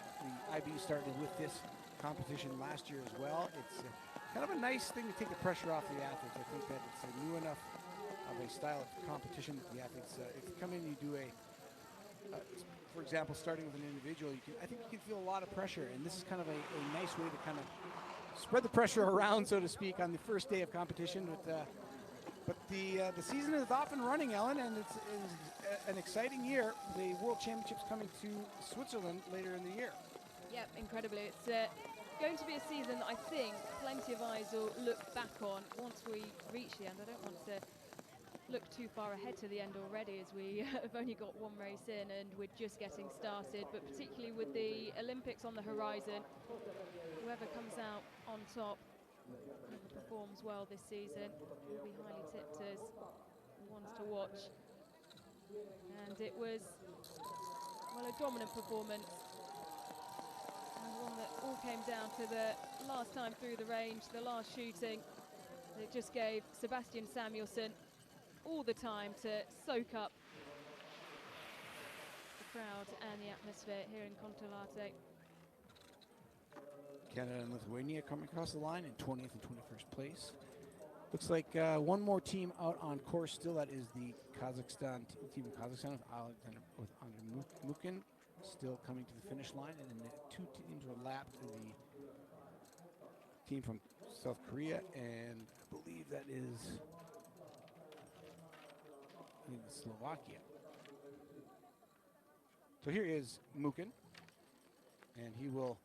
IB started with this competition last year as well. It's kind of a nice thing to take the pressure off the athletes. I think that it's a new enough of a style of competition that the athletes, if you come in and you do for example, starting with an individual, I think you can feel a lot of pressure, and this is kind of a nice way to kind of spread the pressure around, so to speak, on the first day of competition. But the season is off and running, Ellen, and it's an exciting year. The World Championships coming to Switzerland later in the year. Yep, incredibly. It's going to be a season that I think plenty of eyes will look back on once we reach the end. I don't want to look too far ahead to the end already, as we have only got one race in and we're just getting started, but particularly with the Olympics on the horizon, whoever comes out on top and performs well this season will be highly tipped as ones to watch. And it was, well, a dominant performance, and one that all came down to the last time through the range, the last shooting. It just gave Sebastian Samuelsson all the time to soak up the crowd and the atmosphere here in Kontiolahti. Canada and Lithuania coming across the line in 20th and 21st place. Looks like one more team out on course still. That is the Kazakhstan team of Kazakhstan with Alexander Mukin still coming to the finish line, and then the 2 teams were lapped to the team from South Korea, and I believe that is in Slovakia. So here is Mukin, and he will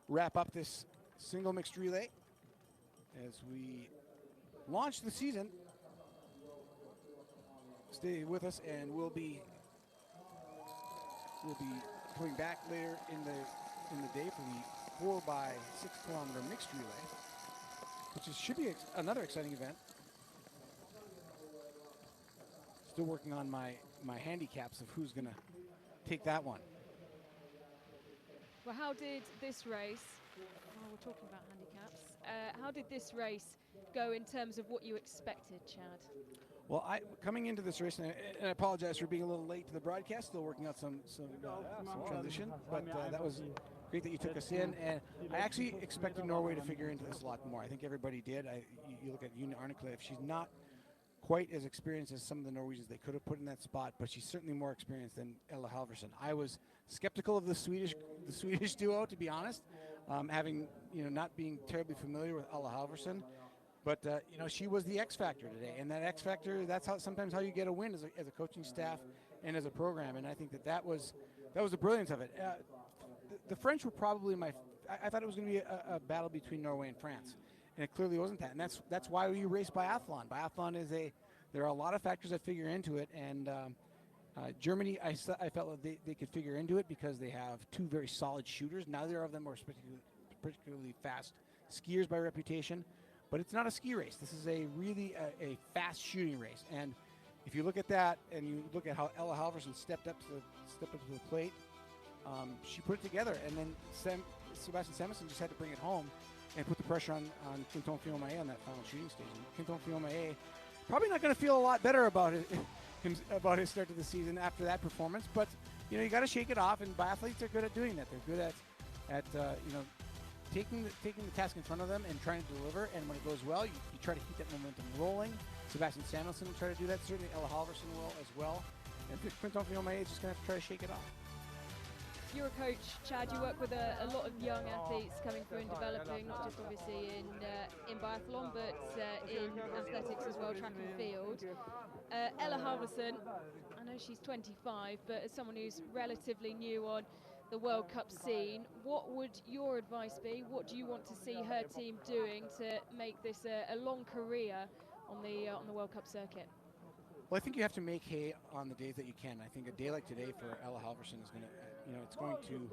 wrap up this single mixed relay as we launch the season. Stay with us, and we'll be coming back later in the day for the 4x6 kilometer mixed relay, which should be another exciting event. Still working on my handicaps of who's going to take that one. Well, how did this race, while we're talking about handicaps, how did this race go in terms of what you expected, Chad? Well, coming into this race, and I apologize for being a little late to the broadcast, still working out some transition, but that was great that you took us in, and I actually expected Norway to figure into this a lot more. I think everybody did. You look at Une Arneklev, she's not quite as experienced as some of the Norwegians they could have put in that spot, but she's certainly more experienced than Ella Halverson. I was skeptical of the Swedish duo, to be honest, having not being terribly familiar with Ella Halverson, but she was the X factor today, and that X factor, that's sometimes how you get a win as a coaching staff and as a program, and I think that was the brilliance of it. The French were probably I thought it was going to be a battle between Norway and France. and it clearly wasn't that. And that's why we race biathlon. Biathlon is there are a lot of factors that figure into it, and Germany, I felt that they could figure into it because they have two very solid shooters. Neither of them are particularly fast skiers by reputation, but it's not a ski race. This is really a fast shooting race. And if you look at that and you look at how Ella Halvorsen stepped up to the plate, she put it together. And then Sebastian Samuelsson just had to bring it home and put the pressure on Quinton Fillon-Maillet on that final shooting stage. And Quinton Fillon-Maillet probably not going to feel a lot better about his start to the season after that performance. But you got to shake it off, and biathletes are good at doing that. They're good at taking the task in front of them and trying to deliver. And when it goes well, you try to keep that momentum rolling. Sebastian Samuelsson will try to do that. Certainly Ella Halvorsen will as well. And Quinton Fillon-Maillet is just going to have to try to shake it off. You're a coach, Chad. You work with a lot of young athletes coming through and developing, not just obviously in biathlon, but in athletics as well, track and field. Ella Halvorsen, I know she's 25, but as someone who's relatively new on the World Cup scene, what would your advice be? What do you want to see her team doing to make this a long career on the World Cup circuit? Well, I think you have to make hay on the days that you can. I think a day like today for Ella Halvorsen is going to, it's going to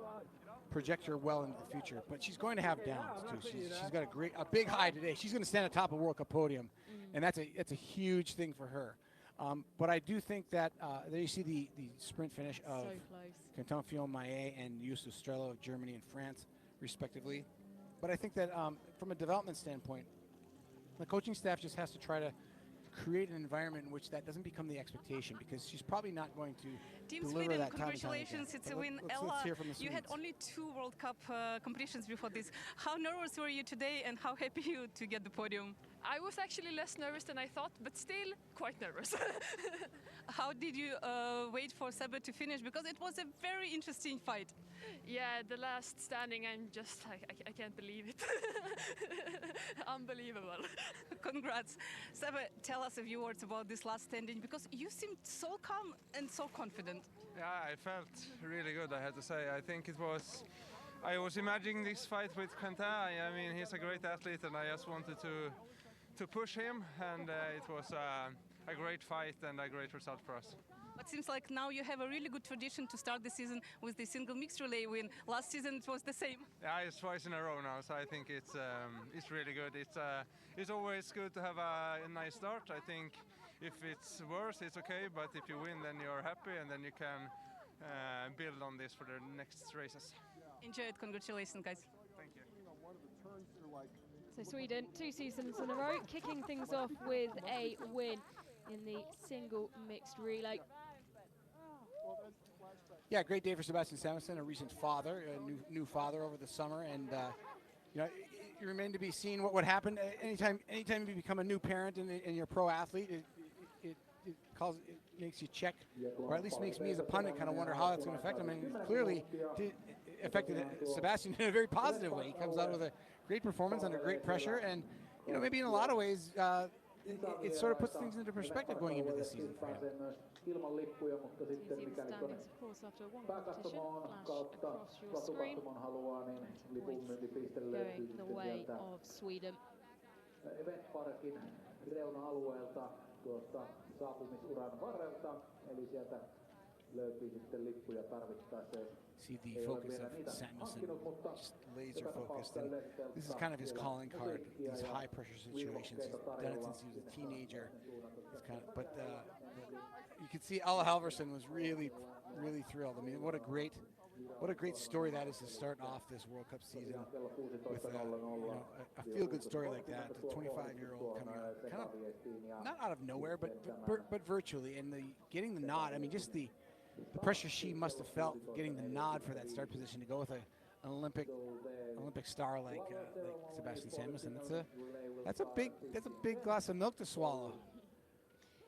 project her well into the future. But she's going to have downs too. She's got a big high today. She's going to stand atop a World Cup podium, and that's a huge thing for her. But I do think that there you see the sprint finish of Quinton Fillon-Maillet and Justus Strelo of Germany and France, respectively. But I think that from a development standpoint, the coaching staff just has to try to create an environment in which that doesn't become the expectation, because she's probably not going to Team deliver Sweden, that time. congratulations, it's a win. Ella, you had only 2 World Cup competitions before this. How nervous were you today, and how happy you to get the podium? I was actually less nervous than I thought, but still quite nervous. How did you wait for Seba to finish? Because it was a very interesting fight. Yeah, the last standing, I can't believe it. Unbelievable. Congrats. Seba, tell us a few words about this last standing, because you seemed so calm and so confident. Yeah, I felt really good, I had to say. I was imagining this fight with Quintin. I mean, he's a great athlete, and I just wanted to push him, and it was a great fight and a great result for us. It seems like now you have a really good tradition to start the season with the single mixed relay win. Last season it was the same. Yeah, it's twice in a row now, so I think it's really good. It's always good to have a nice start. I think if it's worse, it's okay, but if you win, then you're happy, and then you can build on this for the next races. Enjoy it. Congratulations, guys. Thank you. So Sweden, 2 seasons in a row, kicking things off with a win in the single mixed relay. Yeah, great day for Sebastian Samuelsson, a recent father, a new father over the summer, and it remains to be seen what would happen anytime you become a new parent and you're a pro athlete. It makes you check, or at least makes me as a pundit kind of wonder how that's going to affect him. And it clearly affected Sebastian in a very positive way. He comes out with a great performance under great pressure, and maybe in a lot of ways it sort of puts things into perspective going into this season for him. You see the standings, of course, after one competition. Flash across your screen. 20 points going the way of Sweden. Eventparkin reuna-alueelta tuosta saapumisuran varrelta, eli sieltä löytyy sitten lippuja tarvittaessa. See the focus of Samuelsson, just laser focused. And this is kind of his calling card, these high pressure situations. He's done it since he was a teenager. But you can see Ella Halvorsen was really, really thrilled. I mean, what a great story that is to start off this World Cup season with a feel-good story like that. The 25-year-old coming out, kind of not out of nowhere, but virtually, and getting the nod. I mean, just the pressure she must have felt getting the nod for that start position to go with an Olympic star like Sebastian Samuelsson. That's a big glass of milk to swallow.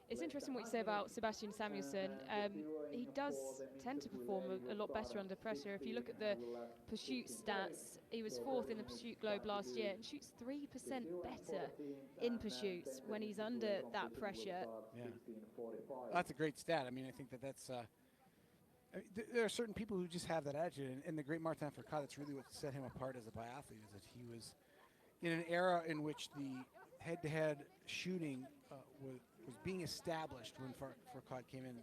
It's interesting what you say about Sebastian Samuelsson. He does tend to perform a lot better under pressure. If you look at the pursuit stats, he was 4th in the Pursuit Globe last year and shoots 3% better in pursuits when he's under that pressure. Yeah, that's a great stat. I mean, I think that's. There are certain people who just have that attitude, and the great Martin Fourcade, that's really what set him apart as a biathlete, is that in an era in which the head-to-head shooting was being established when Foucault came in.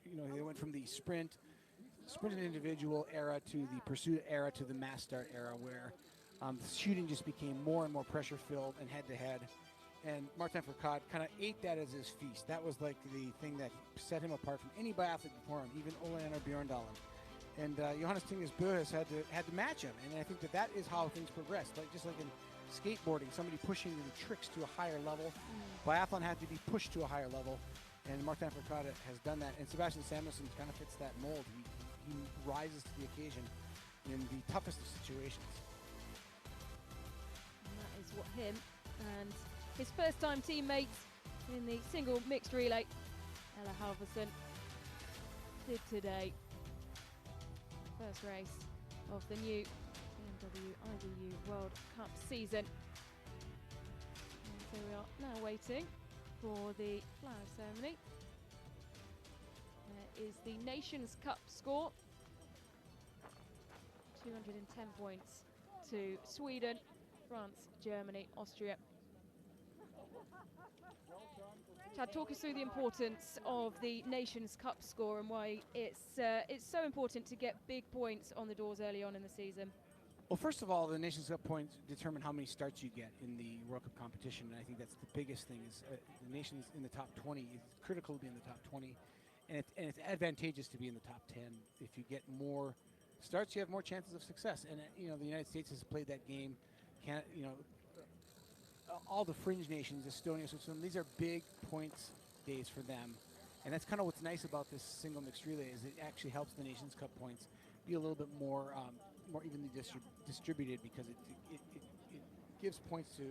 You know, they went from the sprint and individual era to the pursuit era to the mass start era, where shooting just became more and more pressure-filled and head-to-head. And Martin Foucault kind of ate that as his feast. That was like the thing that set him apart from any biathlete before him, even Ole Einar Bjørndalen. And Johannes Tinges Bø has had to match him, and I think that is how things progress. Like just like in skateboarding, somebody pushing the tricks to a higher level. Biathlon had to be pushed to a higher level, and Martin Foucault has done that. And Sebastian Samuelsson kind of fits that mold. He rises to the occasion in the toughest of situations. And that is what him and his first-time teammates in the single mixed relay, Ella Halvorsen, did today. First race of the new BMW IBU World Cup season. And so we are now waiting for the flag ceremony. There is the Nations Cup score. 210 points to Sweden, France, Germany, Austria. Chad, talk us through the importance of the Nations Cup score and why it's so important to get big points on the doors early on in the season. Well, first of all, the Nations Cup points determine how many starts you get in the World Cup competition, and I think that's the biggest thing. Is the nations in the top 20. It's critical to be in the top 20, and it's advantageous to be in the top 10. If you get more starts, you have more chances of success. And you know, the United States has played that game. All the fringe nations, Estonia, Switzerland, these are big points days for them. And that's kind of what's nice about this single mixed relay, is it actually helps the Nations Cup points be a little bit more evenly distributed, because it gives points to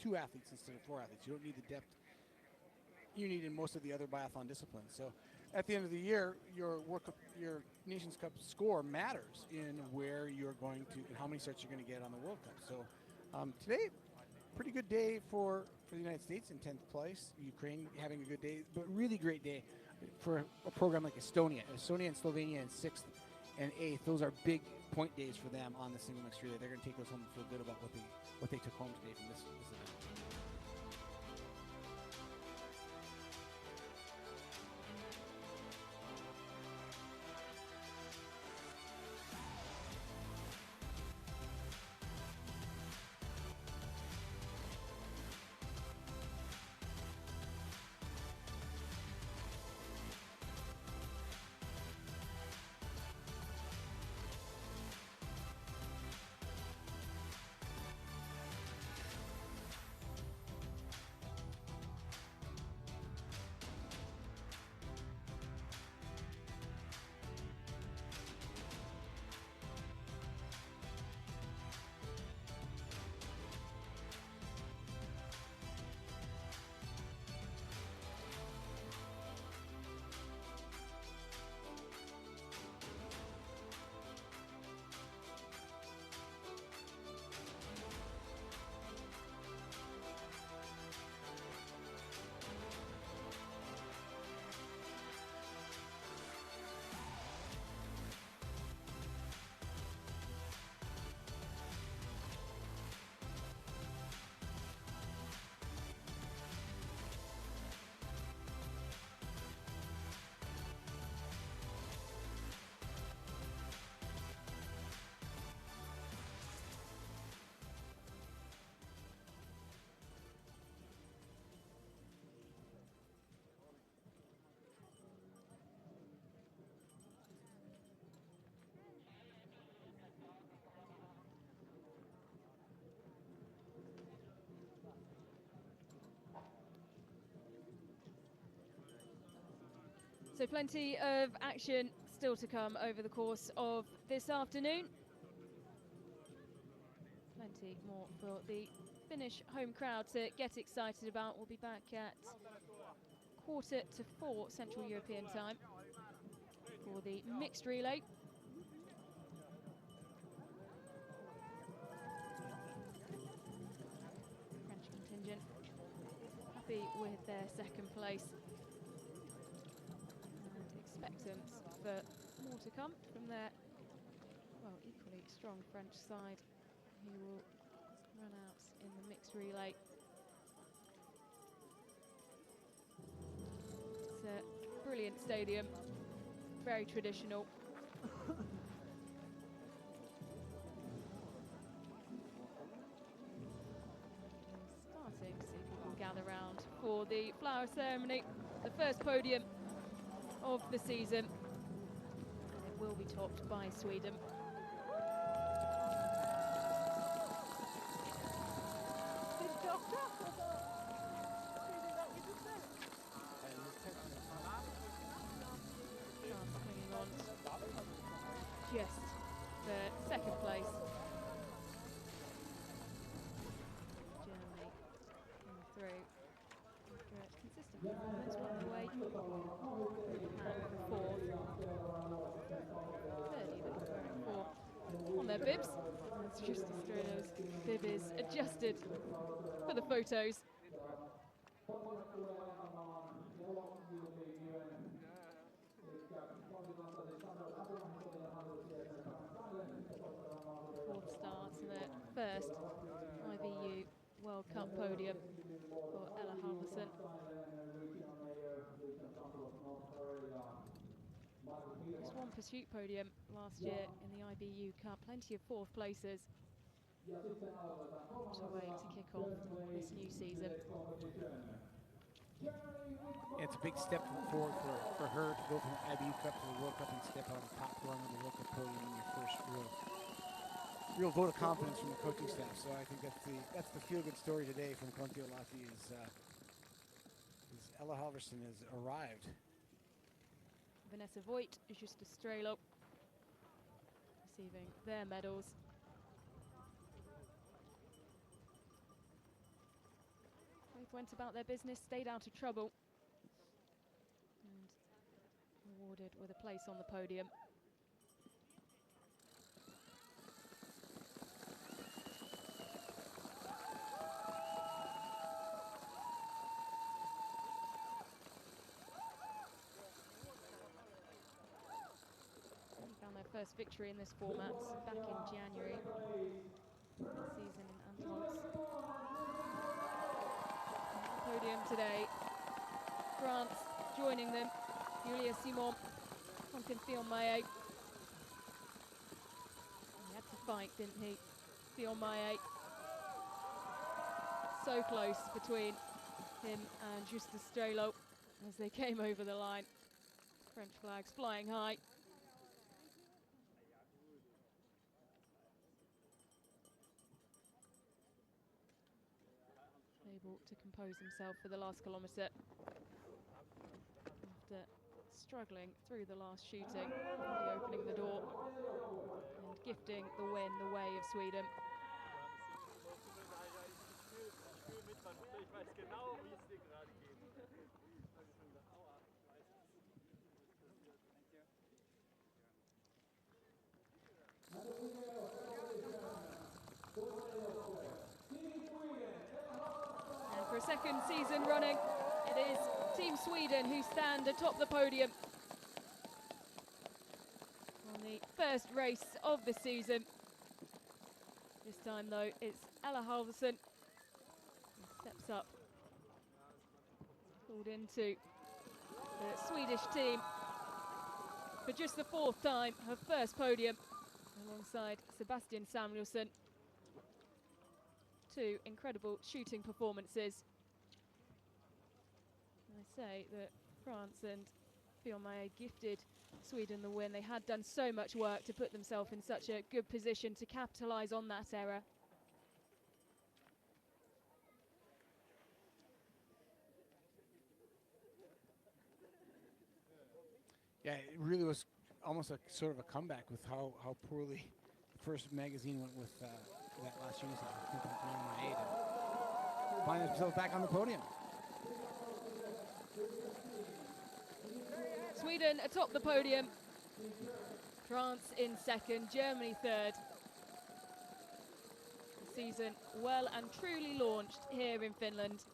2 athletes instead of 4 athletes. You don't need the depth you need in most of the other biathlon disciplines. So at the end of the year, your Nations Cup score matters in where you're going to and how many starts you're going to get on the World Cup. So today, pretty good day for the United States in 10th place. Ukraine having a good day, but really great day for a program like Estonia. Estonia and Slovenia in 6th and 8th. Those are big point days for them on the single mixed relay. They're going to take those home and feel good about what they took home today from this event. So plenty of action still to come over the course of this afternoon. Plenty more for the Finnish home crowd to get excited about. We'll be back at 3:45 Central European time for the mixed relay. French contingent happy with their second place. Expectant for more to come from their, well, equally strong French side, who will run out mixed relay. It's a brilliant stadium, very traditional. Starting to see people gather round for the flower ceremony, the first podium of the season. And it will be topped by Sweden. France clinging on just for second place. Germany coming through. Consistent performance, won the way. Japan for fourth. Third even, wearing four on their bibs. It's just Australia's bib is adjusted for the photos. Fourth start to the first IBU World Cup podium for Ella Halvorsen. Just one pursuit podium last year in the IBU Cup, plenty of fourth places. What a way to kick off this new season. It's a big step forward for her to go from the IBU Cup to the World Cup and step on the top rung of the World Cup podium in your first real vote of confidence from the coaching staff. So I think that's the feel-good story today from Kontiolahti is Ella Halvorsen has arrived. Vanessa Voigt, Justa Strelo receiving their medals. Both went about their business, stayed out of trouble, and awarded with a place on the podium. Their first victory in this format back in January season in Antholz. Podium today, France joining them, Julia Simon, Quentin Fillon-Maillet. He had to fight, didn't he? Fillon-Maillet. So close between him and Justa Strelo as they came over the line. French flags flying high. Able to compose himself for the last kilometre after struggling through the last shooting, opening the door and gifting the win the way of Sweden. For a second season running, it is Team Sweden who stand atop the podium on the first race of the season. This time though, it's Ella Halvorsen who steps up, pulled into the Swedish team for just the fourth time, her first podium alongside Sebastian Samuelsson. Two incredible shooting performances. I say that France and Fillon-Maillet gifted Sweden the win. They had done so much work to put themselves in such a good position to capitalise on that error. Yeah, it really was almost a sort of a comeback with how poorly the first magazine went with that last year's and find themselves back on the podium. Sweden atop the podium, France in second, Germany third. The season well and truly launched here in Finland.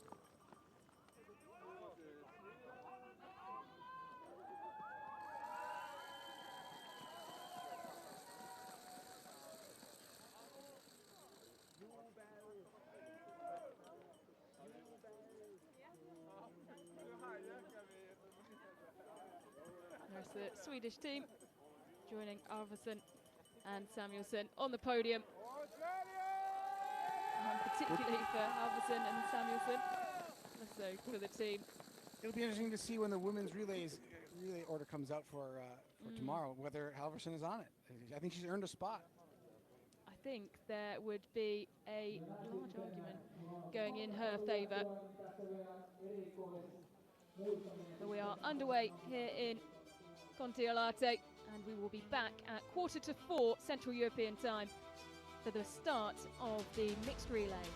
That's the Swedish team, joining Arvidsson and Samuelsson on the podium. And particularly for Arvidsson and Samuelsson, also for the team. It'll be interesting to see when the women's relay order comes out for tomorrow, whether Halverson is on it. I think she's earned a spot. I think there would be a large argument going in her favour. But we are underway here in Kontiolahti, and we will be back at 3:45 Central European time for the start of the mixed relay.